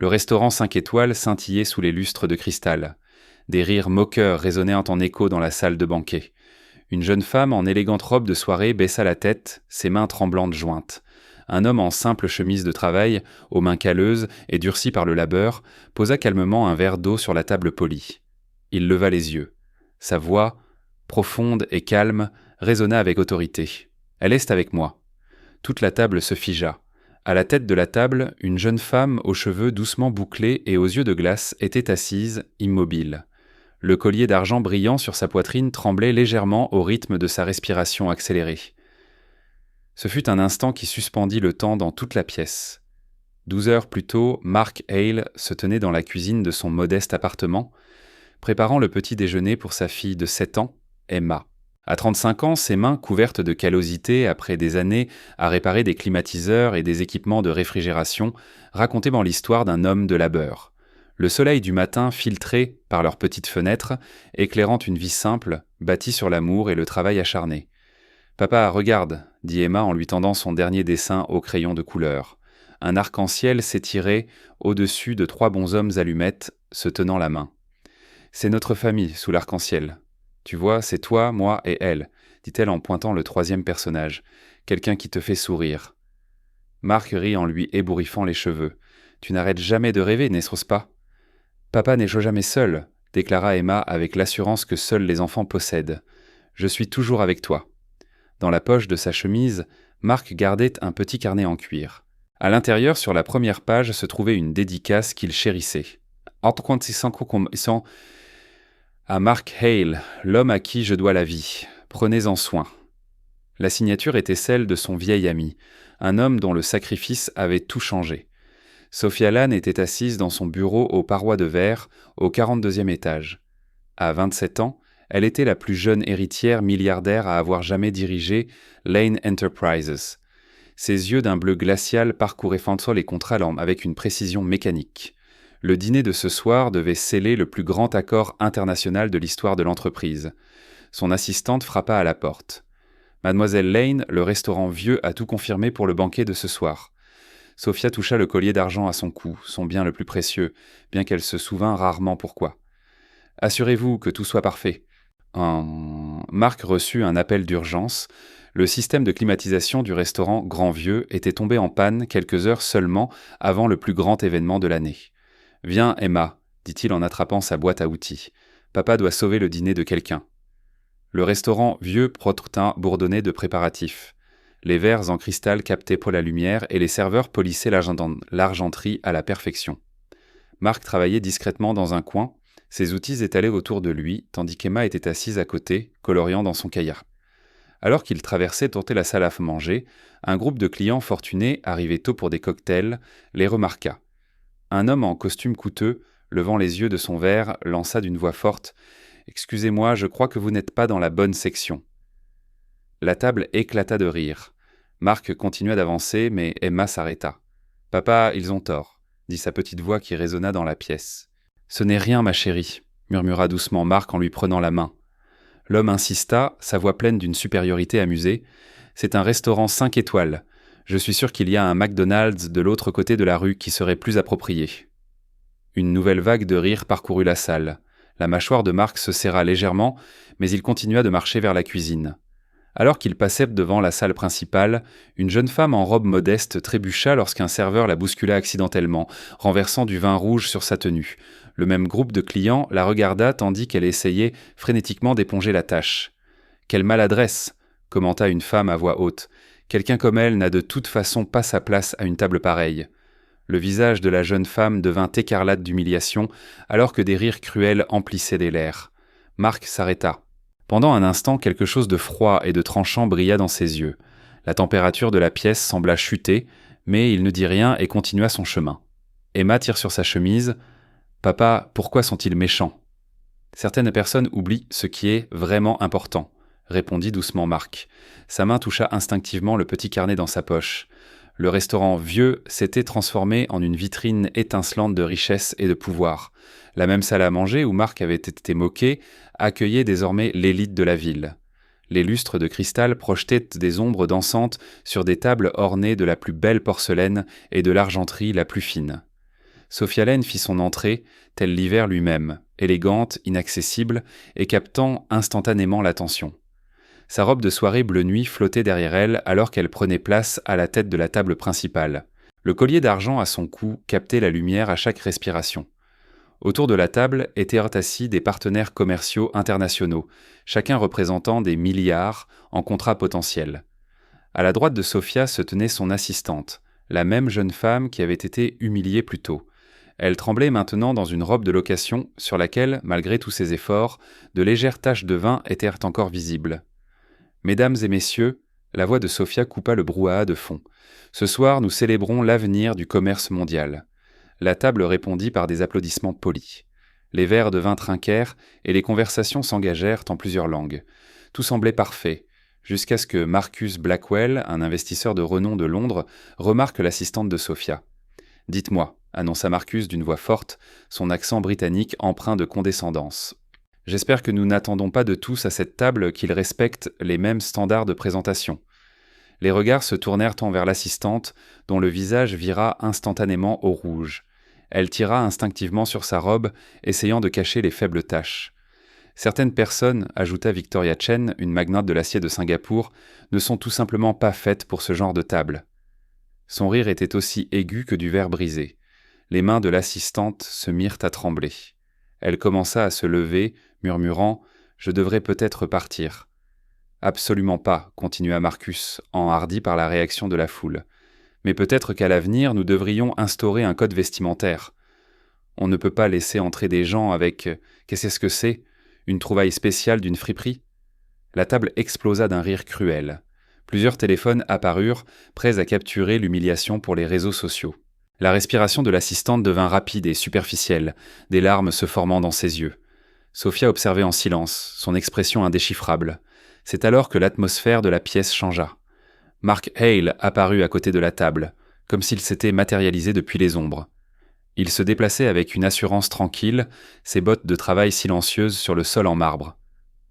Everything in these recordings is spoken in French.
Le restaurant 5 étoiles scintillait sous les lustres de cristal. Des rires moqueurs résonnaient en écho dans la salle de banquet. Une jeune femme en élégante robe de soirée baissa la tête, ses mains tremblantes jointes. Un homme en simple chemise de travail, aux mains calleuses et durcies par le labeur, posa calmement un verre d'eau sur la table polie. Il leva les yeux. Sa voix, profonde et calme, résonna avec autorité. « Elle est avec moi. » Toute la table se figea. À la tête de la table, une jeune femme aux cheveux doucement bouclés et aux yeux de glace était assise, immobile. Le collier d'argent brillant sur sa poitrine tremblait légèrement au rythme de sa respiration accélérée. Ce fut un instant qui suspendit le temps dans toute la pièce. 12 heures plus tôt, Mark Hale se tenait dans la cuisine de son modeste appartement, préparant le petit déjeuner pour sa fille de 7 ans, Emma. À 35 ans, ses mains couvertes de callosité après des années à réparer des climatiseurs et des équipements de réfrigération racontaient l'histoire d'un homme de labeur. Le soleil du matin filtrait par leurs petites fenêtres, éclairant une vie simple, bâtie sur l'amour et le travail acharné. « Papa, regarde !» dit Emma en lui tendant son dernier dessin au crayon de couleur. Un arc-en-ciel s'étirait au-dessus de 3 bonshommes allumettes, se tenant la main. « C'est notre famille sous l'arc-en-ciel. Tu vois, c'est toi, moi et elle, dit-elle en pointant le 3e personnage, quelqu'un qui te fait sourire. Mark rit en lui ébouriffant les cheveux. Tu n'arrêtes jamais de rêver, n'est-ce pas? Papa n'est jamais seul, déclara Emma avec l'assurance que seuls les enfants possèdent. Je suis toujours avec toi. Dans la poche de sa chemise, Mark gardait un petit carnet en cuir. À l'intérieur, sur la première page, se trouvait une dédicace qu'il chérissait. À Mark Hale, l'homme à qui je dois la vie. Prenez-en soin. La signature était celle de son vieil ami, un homme dont le sacrifice avait tout changé. Sophia Lann était assise dans son bureau aux parois de verre, au 42e étage. À 27 ans, elle était la plus jeune héritière milliardaire à avoir jamais dirigé Lane Enterprises. Ses yeux d'un bleu glacial parcouraient Fansol et Contralorme avec une précision mécanique. Le dîner de ce soir devait sceller le plus grand accord international de l'histoire de l'entreprise. Son assistante frappa à la porte. « Mademoiselle Lane, le restaurant Vieux a tout confirmé pour le banquet de ce soir. » Sophia toucha le collier d'argent à son cou, son bien le plus précieux, bien qu'elle se souvînt rarement pourquoi. « Assurez-vous que tout soit parfait. » Marc reçut un appel d'urgence. Le système de climatisation du restaurant Grand Vieux était tombé en panne quelques heures seulement avant le plus grand événement de l'année. « Viens, Emma, » dit-il en attrapant sa boîte à outils. « Papa doit sauver le dîner de quelqu'un. » Le restaurant Vieux Protein bourdonnait de préparatifs. Les verres en cristal captaient pour la lumière et les serveurs polissaient l'argenterie à la perfection. Marc travaillait discrètement dans un coin, ses outils étalés autour de lui, tandis qu'Emma était assise à côté, coloriant dans son cahier. Alors qu'il traversait tenter la salle à manger, un groupe de clients fortunés, arrivés tôt pour des cocktails, les remarqua. Un homme en costume coûteux, levant les yeux de son verre, lança d'une voix forte « Excusez-moi, je crois que vous n'êtes pas dans la bonne section. » La table éclata de rire. Marc continua d'avancer, mais Emma s'arrêta. « Papa, ils ont tort, » dit sa petite voix qui résonna dans la pièce. « Ce n'est rien, ma chérie, » murmura doucement Marc en lui prenant la main. L'homme insista, sa voix pleine d'une supériorité amusée. « C'est un restaurant 5 étoiles. Je suis sûr qu'il y a un McDonald's de l'autre côté de la rue qui serait plus approprié. » Une nouvelle vague de rire parcourut la salle. La mâchoire de Marc se serra légèrement, mais il continua de marcher vers la cuisine. Alors qu'il passait devant la salle principale, une jeune femme en robe modeste trébucha lorsqu'un serveur la bouscula accidentellement, renversant du vin rouge sur sa tenue. Le même groupe de clients la regarda tandis qu'elle essayait frénétiquement d'éponger la tâche. « Quelle maladresse !» commenta une femme à voix haute. « Quelqu'un comme elle n'a de toute façon pas sa place à une table pareille. » Le visage de la jeune femme devint écarlate d'humiliation, alors que des rires cruels emplissaient des lèvres. Marc s'arrêta. Pendant un instant, quelque chose de froid et de tranchant brilla dans ses yeux. La température de la pièce sembla chuter, mais il ne dit rien et continua son chemin. Emma tire sur sa chemise. « Papa, pourquoi sont-ils méchants ?»« Certaines personnes oublient ce qui est vraiment important, » répondit doucement Marc. Sa main toucha instinctivement le petit carnet dans sa poche. Le restaurant Vieux s'était transformé en une vitrine étincelante de richesse et de pouvoir. La même salle à manger où Marc avait été moqué accueillait désormais l'élite de la ville. Les lustres de cristal projetaient des ombres dansantes sur des tables ornées de la plus belle porcelaine et de l'argenterie la plus fine. Sophia Lane fit son entrée, tel l'hiver lui-même, élégante, inaccessible et captant instantanément l'attention. Sa robe de soirée bleu nuit flottait derrière elle alors qu'elle prenait place à la tête de la table principale. Le collier d'argent à son cou captait la lumière à chaque respiration. Autour de la table étaient assis des partenaires commerciaux internationaux, chacun représentant des milliards en contrats potentiels. À la droite de Sophia se tenait son assistante, la même jeune femme qui avait été humiliée plus tôt. Elle tremblait maintenant dans une robe de location sur laquelle, malgré tous ses efforts, de légères taches de vin étaient encore visibles. « Mesdames et messieurs », la voix de Sophia coupa le brouhaha de fond. « Ce soir, nous célébrons l'avenir du commerce mondial. » La table répondit par des applaudissements polis. Les verres de vin trinquèrent et les conversations s'engagèrent en plusieurs langues. Tout semblait parfait, jusqu'à ce que Marcus Blackwell, un investisseur de renom de Londres, remarque l'assistante de Sophia. « Dites-moi », annonça Marcus d'une voix forte, son accent britannique empreint de condescendance. « J'espère que nous n'attendons pas de tous à cette table qu'ils respectent les mêmes standards de présentation. » Les regards se tournèrent envers l'assistante, dont le visage vira instantanément au rouge. Elle tira instinctivement sur sa robe, essayant de cacher les faibles taches. « Certaines personnes, ajouta Victoria Chen, une magnate de l'acier de Singapour, ne sont tout simplement pas faites pour ce genre de table. » Son rire était aussi aigu que du verre brisé. Les mains de l'assistante se mirent à trembler. Elle commença à se lever, murmurant « Je devrais peut-être partir. » « Absolument pas, continua Marcus, enhardi par la réaction de la foule. Mais peut-être qu'à l'avenir, nous devrions instaurer un code vestimentaire. On ne peut pas laisser entrer des gens avec... Qu'est-ce que c'est ? Une trouvaille spéciale d'une friperie ? La table explosa d'un rire cruel. Plusieurs téléphones apparurent, prêts à capturer l'humiliation pour les réseaux sociaux. La respiration de l'assistante devint rapide et superficielle, des larmes se formant dans ses yeux. Sophia observait en silence, son expression indéchiffrable. C'est alors que l'atmosphère de la pièce changea. Mark Hale apparut à côté de la table, comme s'il s'était matérialisé depuis les ombres. Il se déplaçait avec une assurance tranquille, ses bottes de travail silencieuses sur le sol en marbre.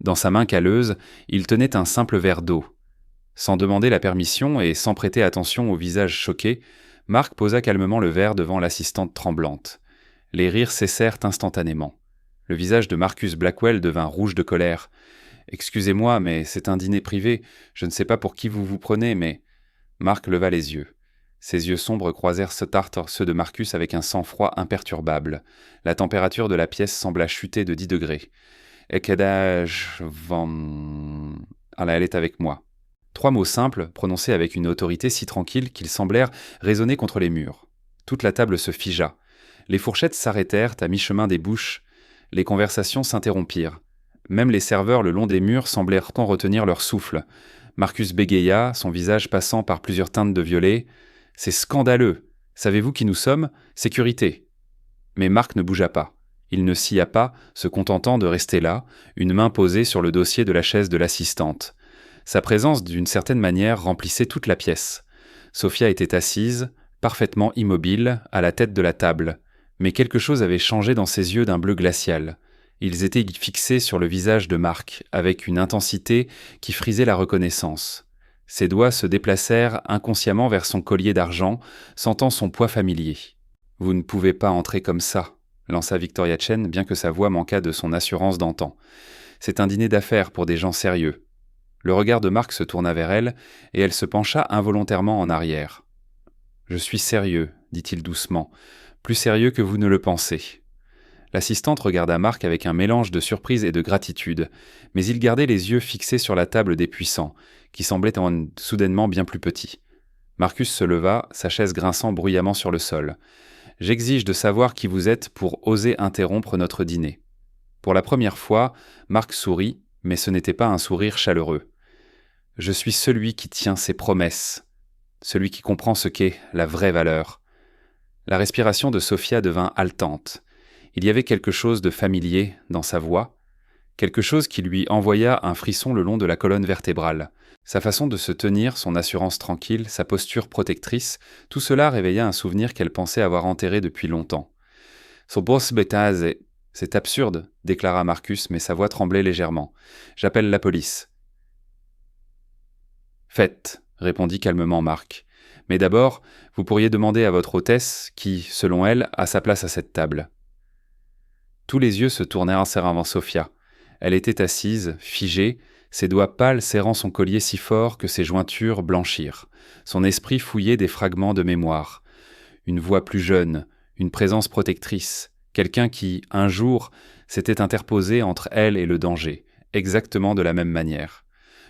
Dans sa main calleuse, il tenait un simple verre d'eau. Sans demander la permission et sans prêter attention au visage choqué, Mark posa calmement le verre devant l'assistante tremblante. Les rires cessèrent instantanément. Le visage de Marcus Blackwell devint rouge de colère. « Excusez-moi, mais c'est un dîner privé. Je ne sais pas pour qui vous vous prenez, mais... » Mark leva les yeux. Ses yeux sombres croisèrent ceux de Marcus avec un sang-froid imperturbable. La température de la pièce sembla chuter de 10 degrés. « Ekedaj van... » Alors elle est avec moi. 3 mots simples, prononcés avec une autorité si tranquille qu'ils semblèrent résonner contre les murs. Toute la table se figea. Les fourchettes s'arrêtèrent à mi-chemin des bouches. Les conversations s'interrompirent. Même les serveurs le long des murs semblèrent retenir leur souffle. Marcus bégaya, son visage passant par plusieurs teintes de violet. « C'est scandaleux. Savez-vous qui nous sommes ? Sécurité. » Mais Mark ne bougea pas. Il ne scia pas, se contentant de rester là, une main posée sur le dossier de la chaise de l'assistante. Sa présence, d'une certaine manière, remplissait toute la pièce. Sophia était assise, parfaitement immobile, à la tête de la table. Mais quelque chose avait changé dans ses yeux d'un bleu glacial. Ils étaient fixés sur le visage de Mark, avec une intensité qui frisait la reconnaissance. Ses doigts se déplacèrent inconsciemment vers son collier d'argent, sentant son poids familier. « Vous ne pouvez pas entrer comme ça », lança Victoria Chen, bien que sa voix manquât de son assurance d'antan. « C'est un dîner d'affaires pour des gens sérieux. » Le regard de Mark se tourna vers elle, et elle se pencha involontairement en arrière. « Je suis sérieux, » dit-il doucement, « plus sérieux que vous ne le pensez. » L'assistante regarda Mark avec un mélange de surprise et de gratitude, mais il gardait les yeux fixés sur la table des puissants, qui semblait soudainement bien plus petit. Marcus se leva, sa chaise grinçant bruyamment sur le sol. « J'exige de savoir qui vous êtes pour oser interrompre notre dîner. » Pour la première fois, Mark sourit, mais ce n'était pas un sourire chaleureux. « Je suis celui qui tient ses promesses, celui qui comprend ce qu'est la vraie valeur. » La respiration de Sophia devint haletante. Il y avait quelque chose de familier dans sa voix, quelque chose qui lui envoya un frisson le long de la colonne vertébrale. Sa façon de se tenir, son assurance tranquille, sa posture protectrice, tout cela réveilla un souvenir qu'elle pensait avoir enterré depuis longtemps. « So boss betase, c'est absurde, » déclara Marcus, mais sa voix tremblait légèrement. « J'appelle la police. » « Faites, » répondit calmement Mark. Mais d'abord, vous pourriez demander à votre hôtesse qui, selon elle, a sa place à cette table. » Tous les yeux se tournèrent vers Sophia. Elle était assise, figée, ses doigts pâles serrant son collier si fort que ses jointures blanchirent. Son esprit fouillait des fragments de mémoire. Une voix plus jeune, une présence protectrice, quelqu'un qui, un jour, s'était interposé entre elle et le danger, exactement de la même manière.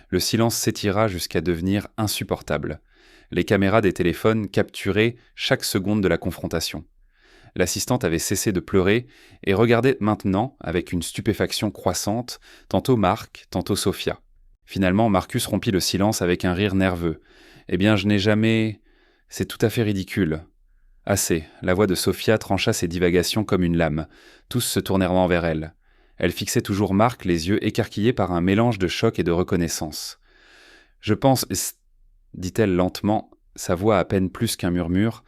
Le silence s'étira jusqu'à devenir insupportable. Les caméras des téléphones capturaient chaque seconde de la confrontation. L'assistante avait cessé de pleurer et regardait maintenant, avec une stupéfaction croissante, tantôt Marc, tantôt Sophia. Finalement, Marcus rompit le silence avec un rire nerveux. « Eh bien, je n'ai jamais... C'est tout à fait ridicule. » Assez, la voix de Sophia trancha ses divagations comme une lame. Tous se tournèrent vers elle. Elle fixait toujours Marc, les yeux écarquillés par un mélange de choc et de reconnaissance. « Je pense, dit-elle lentement, sa voix à peine plus qu'un murmure,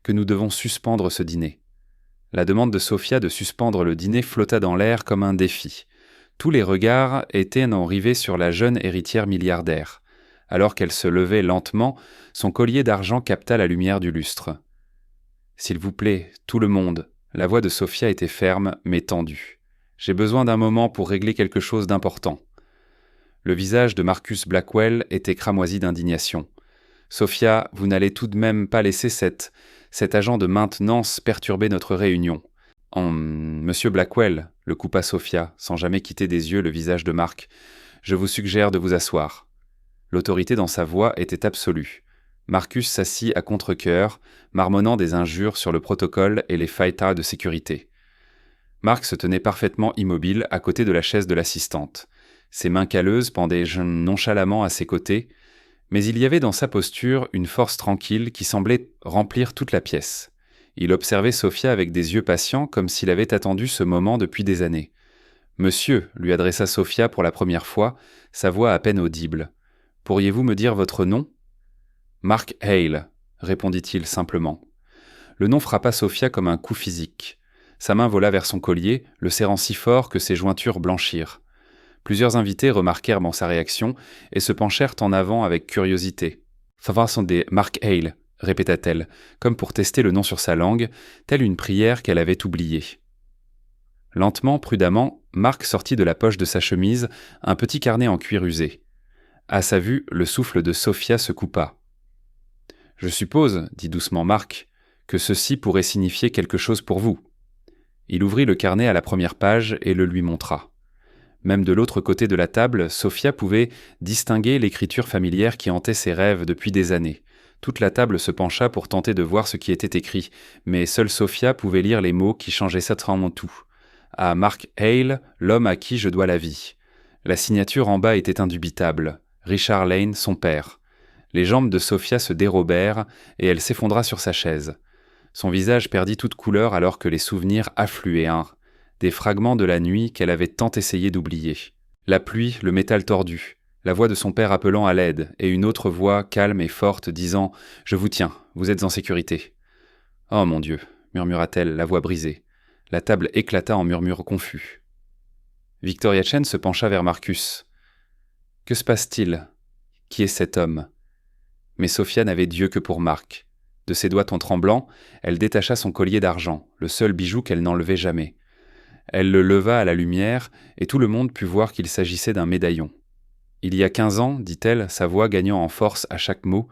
que nous devons suspendre ce dîner. » La demande de Sophia de suspendre le dîner flotta dans l'air comme un défi. Tous les regards étaient rivés sur la jeune héritière milliardaire. Alors qu'elle se levait lentement, son collier d'argent capta la lumière du lustre. « S'il vous plaît, tout le monde. » La voix de Sophia était ferme, mais tendue. « J'ai besoin d'un moment pour régler quelque chose d'important. » Le visage de Marcus Blackwell était cramoisi d'indignation. « Sophia, vous n'allez tout de même pas laisser cet agent de maintenance perturber notre réunion. »« Monsieur Blackwell, » le coupa Sophia, sans jamais quitter des yeux le visage de Marc, « je vous suggère de vous asseoir. » L'autorité dans sa voix était absolue. Marcus s'assit à contre-cœur, marmonnant des injures sur le protocole et les faillitas de sécurité. Marc se tenait parfaitement immobile à côté de la chaise de l'assistante. Ses mains calleuses pendaient nonchalamment à ses côtés, mais il y avait dans sa posture une force tranquille qui semblait remplir toute la pièce. Il observait Sophia avec des yeux patients comme s'il avait attendu ce moment depuis des années. « Monsieur » lui adressa Sophia pour la première fois, sa voix à peine audible. « Pourriez-vous me dire votre nom ?»« Mark Hale » répondit-il simplement. Le nom frappa Sophia comme un coup physique. Sa main vola vers son collier, le serrant si fort que ses jointures blanchirent. Plusieurs invités remarquèrent sa réaction et se penchèrent en avant avec curiosité. « Façon des Mark Hale » répéta-t-elle, comme pour tester le nom sur sa langue, telle une prière qu'elle avait oubliée. Lentement, prudemment, Marc sortit de la poche de sa chemise un petit carnet en cuir usé. À sa vue, le souffle de Sophia se coupa. « Je suppose, dit doucement Marc, que ceci pourrait signifier quelque chose pour vous. » Il ouvrit le carnet à la première page et le lui montra. Même de l'autre côté de la table, Sophia pouvait distinguer l'écriture familière qui hantait ses rêves depuis des années. Toute la table se pencha pour tenter de voir ce qui était écrit, mais seule Sophia pouvait lire les mots qui changeaient certainement tout. À Mark Hale, l'homme à qui je dois la vie. La signature en bas était indubitable. Richard Lane, son père. Les jambes de Sophia se dérobèrent et elle s'effondra sur sa chaise. Son visage perdit toute couleur alors que les souvenirs affluaient, des fragments de la nuit qu'elle avait tant essayé d'oublier. La pluie, le métal tordu, la voix de son père appelant à l'aide, et une autre voix calme et forte disant « Je vous tiens, vous êtes en sécurité. »« Oh mon Dieu !» murmura-t-elle, la voix brisée. La table éclata en murmures confus. Victoria Chen se pencha vers Marcus. « Que se passe-t-il ? Qui est cet homme ?» Mais Sophia n'avait d'yeux que pour Marc. De ses doigts tremblants, elle détacha son collier d'argent, le seul bijou qu'elle n'enlevait jamais. Elle le leva à la lumière, et tout le monde put voir qu'il s'agissait d'un médaillon. « Il y a 15 ans, dit-elle, sa voix gagnant en force à chaque mot,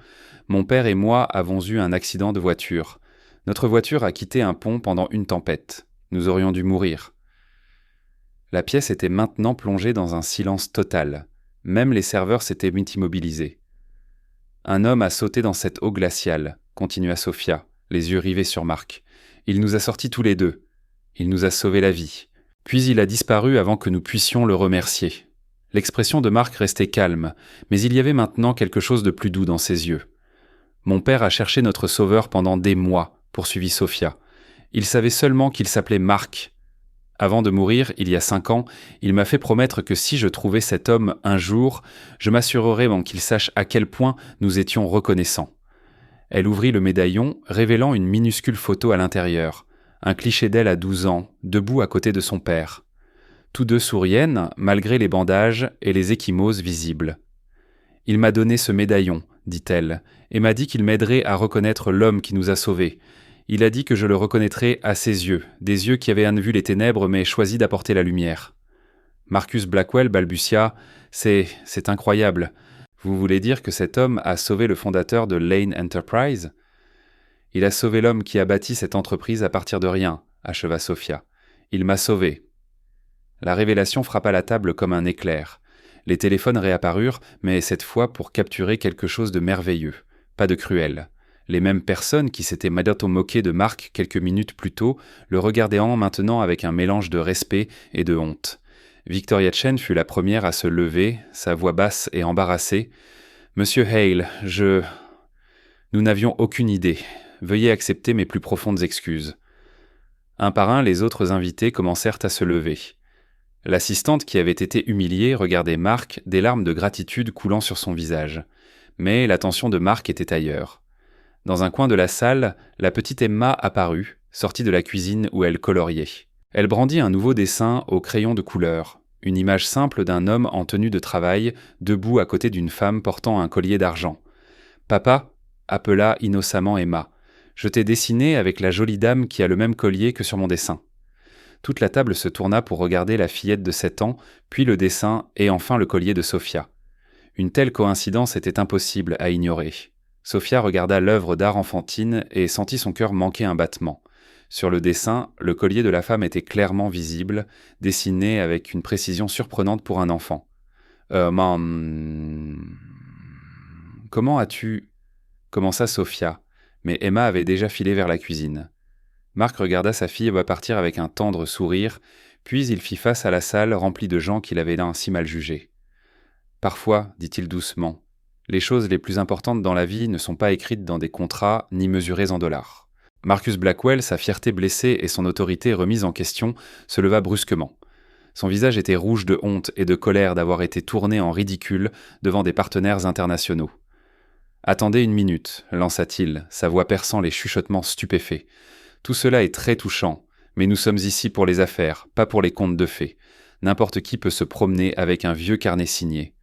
mon père et moi avons eu un accident de voiture. Notre voiture a quitté un pont pendant une tempête. Nous aurions dû mourir. » La pièce était maintenant plongée dans un silence total. Même les serveurs s'étaient immobilisés. « Un homme a sauté dans cette eau glaciale, » continua Sophia, les yeux rivés sur Marc. « Il nous a sortis tous les deux. Il nous a sauvé la vie. Puis il a disparu avant que nous puissions le remercier. » L'expression de Marc restait calme, mais il y avait maintenant quelque chose de plus doux dans ses yeux. « Mon père a cherché notre sauveur pendant des mois, » poursuivit Sophia. « Il savait seulement qu'il s'appelait Marc. Avant de mourir, il y a 5 ans, il m'a fait promettre que si je trouvais cet homme un jour, je m'assurerais qu'il sache à quel point nous étions reconnaissants. » Elle ouvrit le médaillon, révélant une minuscule photo à l'intérieur. Un cliché d'elle à 12 ans, debout à côté de son père. Tous deux souriennent, malgré les bandages et les ecchymoses visibles. « Il m'a donné ce médaillon, dit-elle, et m'a dit qu'il m'aiderait à reconnaître l'homme qui nous a sauvés. Il a dit que je le reconnaîtrais à ses yeux, des yeux qui avaient vu les ténèbres mais choisi d'apporter la lumière. » Marcus Blackwell balbutia « C'est incroyable. Vous voulez dire que cet homme a sauvé le fondateur de Lane Enterprise ?»« Il a sauvé l'homme qui a bâti cette entreprise à partir de rien, » acheva Sophia. « Il m'a sauvé. » La révélation frappa la table comme un éclair. Les téléphones réapparurent, mais cette fois pour capturer quelque chose de merveilleux, pas de cruel. Les mêmes personnes qui s'étaient moquées de Mark quelques minutes plus tôt le regardaient maintenant avec un mélange de respect et de honte. Victoria Chen fut la première à se lever, sa voix basse et embarrassée. « Monsieur Hale, Nous n'avions aucune idée. Veuillez accepter mes plus profondes excuses. » Un par un, les autres invités commencèrent à se lever. L'assistante qui avait été humiliée regardait Mark, des larmes de gratitude coulant sur son visage. Mais l'attention de Mark était ailleurs. Dans un coin de la salle, la petite Emma apparut, sortie de la cuisine où elle coloriait. Elle brandit un nouveau dessin au crayon de couleur, une image simple d'un homme en tenue de travail, debout à côté d'une femme portant un collier d'argent. « Papa » appela innocemment Emma. « Je t'ai dessiné avec la jolie dame qui a le même collier que sur mon dessin. » Toute la table se tourna pour regarder la fillette de 7 ans, puis le dessin et enfin le collier de Sophia. Une telle coïncidence était impossible à ignorer. Sophia regarda l'œuvre d'art enfantine et sentit son cœur manquer un battement. Sur le dessin, le collier de la femme était clairement visible, dessiné avec une précision surprenante pour un enfant. Comment as-tu... » commença Sophia, mais Emma avait déjà filé vers la cuisine. Mark regarda sa fille partir avec un tendre sourire, puis il fit face à la salle remplie de gens qu'il avait ainsi mal jugés. « Parfois, dit-il doucement, les choses les plus importantes dans la vie ne sont pas écrites dans des contrats ni mesurées en dollars. » Marcus Blackwell, sa fierté blessée et son autorité remise en question, se leva brusquement. Son visage était rouge de honte et de colère d'avoir été tourné en ridicule devant des partenaires internationaux. « Attendez une minute, lança-t-il, sa voix perçant les chuchotements stupéfaits. « Tout cela est très touchant, mais nous sommes ici pour les affaires, pas pour les contes de fées. N'importe qui peut se promener avec un vieux carnet signé. »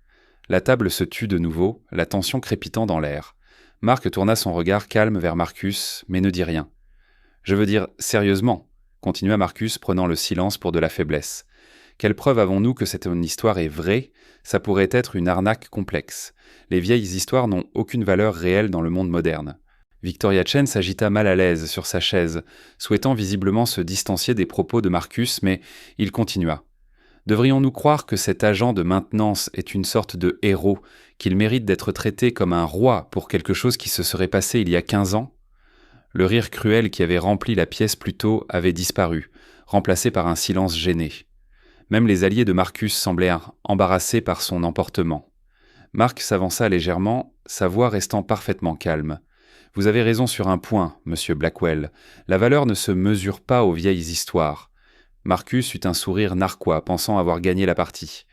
La table se tut de nouveau, la tension crépitant dans l'air. Mark tourna son regard calme vers Marcus, mais ne dit rien. « Je veux dire, sérieusement, » continua Marcus, prenant le silence pour de la faiblesse. « Quelle preuve avons-nous que cette histoire est vraie ? Ça pourrait être une arnaque complexe. Les vieilles histoires n'ont aucune valeur réelle dans le monde moderne. » Victoria Chen s'agita mal à l'aise sur sa chaise, souhaitant visiblement se distancier des propos de Marcus, mais il continua. « Devrions-nous croire que cet agent de maintenance est une sorte de héros, qu'il mérite d'être traité comme un roi pour quelque chose qui se serait passé il y a 15 ans ?» Le rire cruel qui avait rempli la pièce plus tôt avait disparu, remplacé par un silence gêné. Même les alliés de Marcus semblèrent embarrassés par son emportement. Mark s'avança légèrement, sa voix restant parfaitement calme. « Vous avez raison sur un point, monsieur Blackwell. La valeur ne se mesure pas aux vieilles histoires. » Marcus eut un sourire narquois, pensant avoir gagné la partie.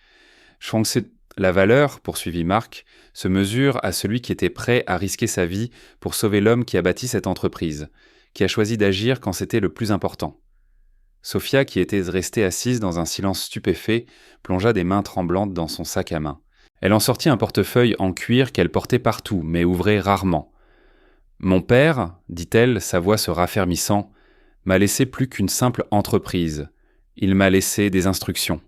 « La valeur, poursuivit Mark, se mesure à celui qui était prêt à risquer sa vie pour sauver l'homme qui a bâti cette entreprise, qui a choisi d'agir quand c'était le plus important. » Sophia, qui était restée assise dans un silence stupéfait, plongea des mains tremblantes dans son sac à main. Elle en sortit un portefeuille en cuir qu'elle portait partout, mais ouvrait rarement. « Mon père, dit-elle, sa voix se raffermissant, m'a laissé plus qu'une simple entreprise. Il m'a laissé des instructions. »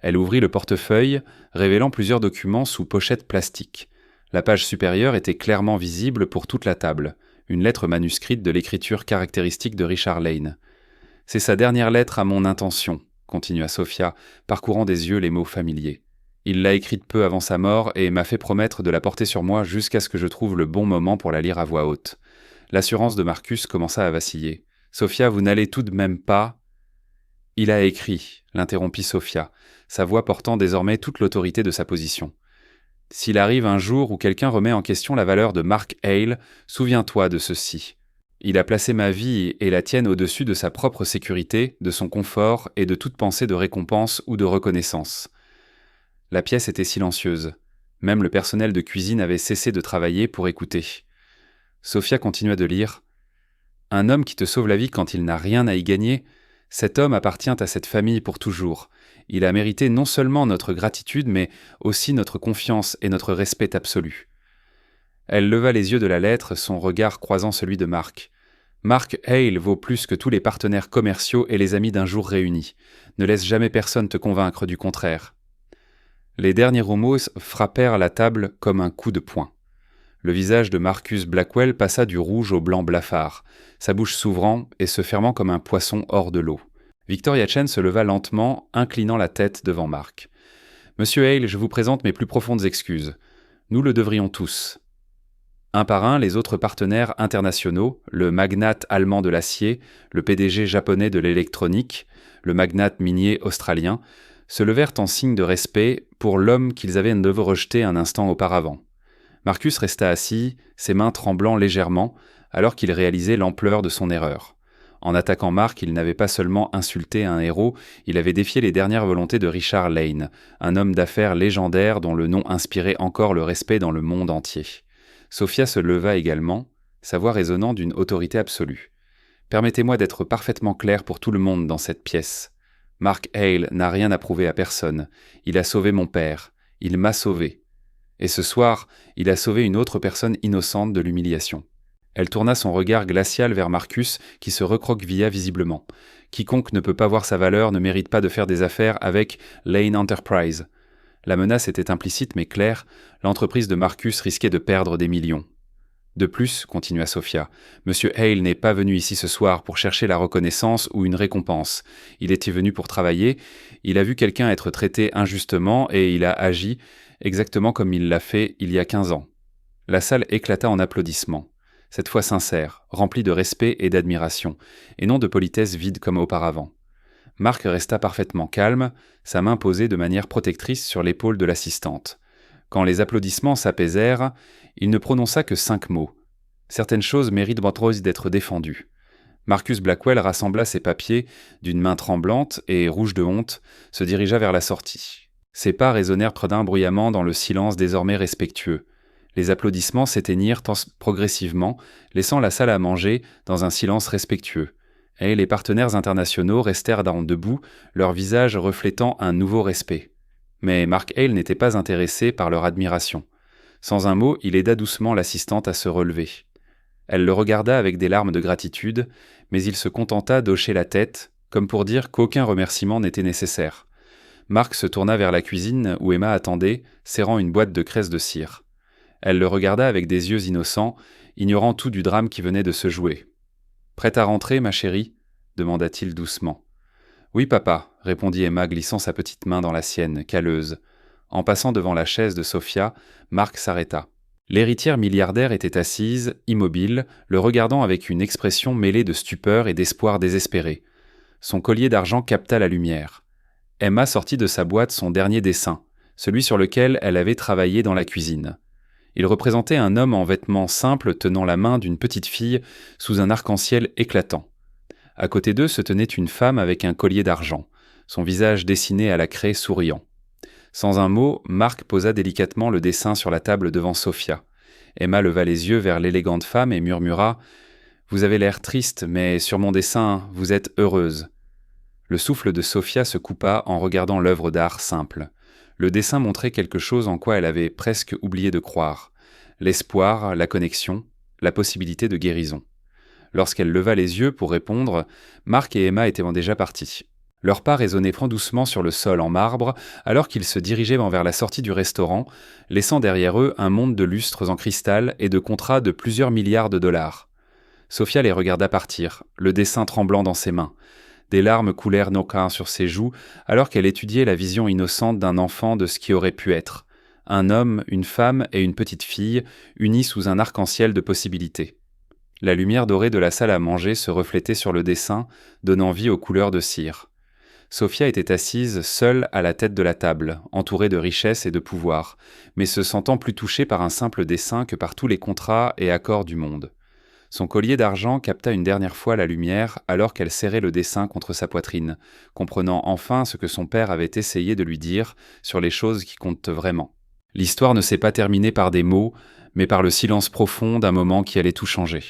Elle ouvrit le portefeuille, révélant plusieurs documents sous pochette plastique. La page supérieure était clairement visible pour toute la table, une lettre manuscrite de l'écriture caractéristique de Richard Lane. « C'est sa dernière lettre à mon intention, » continua Sophia, parcourant des yeux les mots familiers. « Il l'a écrite peu avant sa mort et m'a fait promettre de la porter sur moi jusqu'à ce que je trouve le bon moment pour la lire à voix haute. » L'assurance de Marcus commença à vaciller. « Sophia, vous n'allez tout de même pas... » « Il a écrit, » l'interrompit Sophia, sa voix portant désormais toute l'autorité de sa position. « S'il arrive un jour où quelqu'un remet en question la valeur de Mark Hale, souviens-toi de ceci. Il a placé ma vie et la tienne au-dessus de sa propre sécurité, de son confort et de toute pensée de récompense ou de reconnaissance. » La pièce était silencieuse. Même le personnel de cuisine avait cessé de travailler pour écouter. Sophia continua de lire. « Un homme qui te sauve la vie quand il n'a rien à y gagner, cet homme appartient à cette famille pour toujours. Il a mérité non seulement notre gratitude, mais aussi notre confiance et notre respect absolu. » Elle leva les yeux de la lettre, son regard croisant celui de Mark. Mark Hale vaut plus que tous les partenaires commerciaux et les amis d'un jour réunis. Ne laisse jamais personne te convaincre du contraire. Les derniers mots frappèrent la table comme un coup de poing. Le visage de Marcus Blackwell passa du rouge au blanc blafard, sa bouche s'ouvrant et se fermant comme un poisson hors de l'eau. Victoria Chen se leva lentement, inclinant la tête devant Mark. « Monsieur Hale, je vous présente mes plus profondes excuses. Nous le devrions tous. » Un par un, les autres partenaires internationaux, le magnate allemand de l'acier, le PDG japonais de l'électronique, le magnate minier australien, se levèrent en signe de respect pour l'homme qu'ils avaient de rejeté un instant auparavant. Marcus resta assis, ses mains tremblant légèrement, alors qu'il réalisait l'ampleur de son erreur. En attaquant Mark, il n'avait pas seulement insulté un héros, il avait défié les dernières volontés de Richard Lane, un homme d'affaires légendaire dont le nom inspirait encore le respect dans le monde entier. Sophia se leva également, sa voix résonnant d'une autorité absolue. « Permettez-moi d'être parfaitement clair pour tout le monde dans cette pièce. Mark Hale n'a rien à prouver à personne. Il a sauvé mon père. Il m'a sauvé. Et ce soir, il a sauvé une autre personne innocente de l'humiliation. » Elle tourna son regard glacial vers Marcus, qui se recroquevilla visiblement. Quiconque ne peut pas voir sa valeur ne mérite pas de faire des affaires avec Lane Enterprise. La menace était implicite mais claire, l'entreprise de Marcus risquait de perdre des millions. De plus, continua Sophia, M. Hale n'est pas venu ici ce soir pour chercher la reconnaissance ou une récompense. Il était venu pour travailler, il a vu quelqu'un être traité injustement et il a agi exactement comme il l'a fait il y a 15 ans. La salle éclata en applaudissements, cette fois sincères, remplis de respect et d'admiration, et non de politesse vide comme auparavant. Mark resta parfaitement calme, sa main posée de manière protectrice sur l'épaule de l'assistante. Quand les applaudissements s'apaisèrent, il ne prononça que 5 mots. Certaines choses méritent d'être défendues. Marcus Blackwell rassembla ses papiers d'une main tremblante et, rouge de honte, se dirigea vers la sortie. Ses pas résonnèrent bruyamment dans le silence désormais respectueux. Les applaudissements s'éteignirent progressivement, laissant la salle à manger dans un silence respectueux. Et les partenaires internationaux restèrent debout, leurs visages reflétant un nouveau respect. Mais Mark Hale n'était pas intéressé par leur admiration. Sans un mot, il aida doucement l'assistante à se relever. Elle le regarda avec des larmes de gratitude, mais il se contenta d'hocher la tête, comme pour dire qu'aucun remerciement n'était nécessaire. Mark se tourna vers la cuisine où Emma attendait, serrant une boîte de cresse de cire. Elle le regarda avec des yeux innocents, ignorant tout du drame qui venait de se jouer. « Prête à rentrer, ma chérie ?» demanda-t-il doucement. « Oui, papa », répondit Emma, glissant sa petite main dans la sienne, calleuse. En passant devant la chaise de Sophia, Mark s'arrêta. L'héritière milliardaire était assise, immobile, le regardant avec une expression mêlée de stupeur et d'espoir désespéré. Son collier d'argent capta la lumière. Emma sortit de sa boîte son dernier dessin, celui sur lequel elle avait travaillé dans la cuisine. Il représentait un homme en vêtements simples tenant la main d'une petite fille sous un arc-en-ciel éclatant. À côté d'eux se tenait une femme avec un collier d'argent, son visage dessiné à la craie souriant. Sans un mot, Mark posa délicatement le dessin sur la table devant Sophia. Emma leva les yeux vers l'élégante femme et murmura « Vous avez l'air triste, mais sur mon dessin, vous êtes heureuse. » Le souffle de Sophia se coupa en regardant l'œuvre d'art simple. Le dessin montrait quelque chose en quoi elle avait presque oublié de croire. L'espoir, la connexion, la possibilité de guérison. Lorsqu'elle leva les yeux pour répondre, Mark et Emma étaient déjà partis. Leurs pas résonnaient doucement sur le sol en marbre, alors qu'ils se dirigeaient vers la sortie du restaurant, laissant derrière eux un monde de lustres en cristal et de contrats de plusieurs milliards de dollars. Sophia les regarda partir, le dessin tremblant dans ses mains. Des larmes coulèrent sur ses joues, alors qu'elle étudiait la vision innocente d'un enfant de ce qui aurait pu être. Un homme, une femme et une petite fille, unis sous un arc-en-ciel de possibilités. La lumière dorée de la salle à manger se reflétait sur le dessin, donnant vie aux couleurs de cire. Sophia était assise seule à la tête de la table, entourée de richesses et de pouvoir, mais se sentant plus touchée par un simple dessin que par tous les contrats et accords du monde. Son collier d'argent capta une dernière fois la lumière alors qu'elle serrait le dessin contre sa poitrine, comprenant enfin ce que son père avait essayé de lui dire sur les choses qui comptent vraiment. L'histoire ne s'est pas terminée par des mots, mais par le silence profond d'un moment qui allait tout changer.